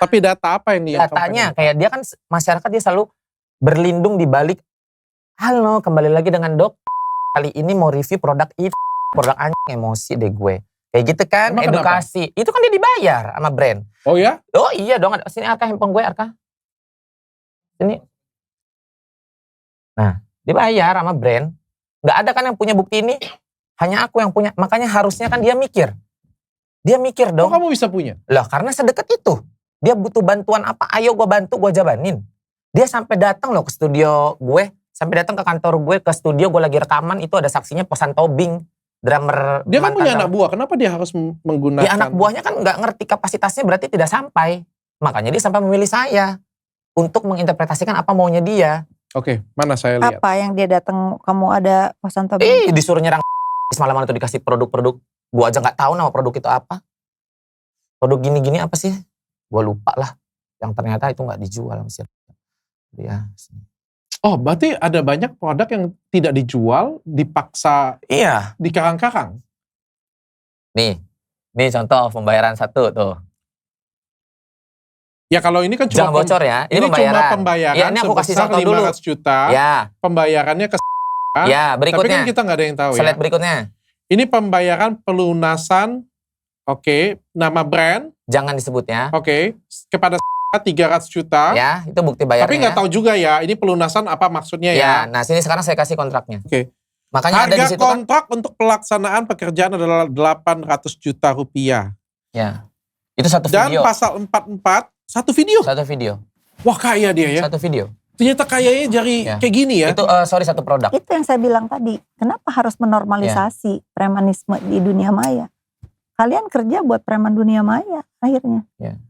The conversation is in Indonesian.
Tapi data apa yang dia Datanya kayak dia kan masyarakat dia selalu berlindung di balik, halo kembali lagi dengan Dok. Kali ini mau review produk itu, produk anjing, emosi deh gue. Kayak gitu kan, emang edukasi. Kenapa? Itu kan dia dibayar sama brand. Oh ya? Oh iya dong, sini Arka handphone gue Arka. Sini. Nah, dibayar sama brand. Gak ada kan yang punya bukti ini. Hanya aku yang punya. Makanya harusnya kan dia mikir. Dia mikir dong. Kok kamu bisa punya? Lah karena sedekat itu. Dia butuh bantuan apa, ayo gue bantu, gue jabanin. Dia sampai datang loh ke studio gue. Sampai datang ke kantor gue, ke studio gue lagi rekaman. Itu ada saksinya Posan Tobing. Drummer. Dia kan punya anak buah, kenapa dia harus menggunakan? Ya anak buahnya kan gak ngerti kapasitasnya, berarti tidak sampai. Makanya dia sampai memilih saya. Untuk menginterpretasikan apa maunya dia. Oke, mana saya lihat. Apa yang dia datang, kamu ada Posan Tobing? Disuruh nyerang semalaman itu dikasih produk-produk. Gue aja gak tahu nama produk itu apa. Produk gini-gini apa sih? Gue lupa lah. Yang ternyata itu gak dijual. Ya. Oh, berarti ada banyak produk yang tidak dijual, dipaksa, Iya. dikarang-karang. Nih contoh pembayaran satu tuh. Ya kalau ini kan cuma Jangan bocor ya. Ini cuma pembayaran ya, ini aku kasih sebesar contoh 500 juta. Ya. Pembayarannya ke Ya, berikutnya. Tapi kan kita nggak ada yang tahu Slide ya. berikutnya. Ini pembayaran pelunasan, nama brand, Jangan disebut ya. kepada 300 juta. Ya, itu bukti bayarnya. Tapi nggak tahu juga ya, ini pelunasan apa maksudnya ya. Nah sini sekarang saya kasih kontraknya. Makanya Harga ada di situ kontrak untuk pelaksanaan pekerjaan adalah 800 juta rupiah. Ya. Itu satu video. Dan pasal 44, satu video. Satu video. Wah kaya dia ya. Satu video. Ternyata kayanya jadi kayak gini ya. Itu satu produk. Itu yang saya bilang tadi. Kenapa harus menormalisasi premanisme di dunia maya? Kalian kerja buat preman dunia maya akhirnya. Ya.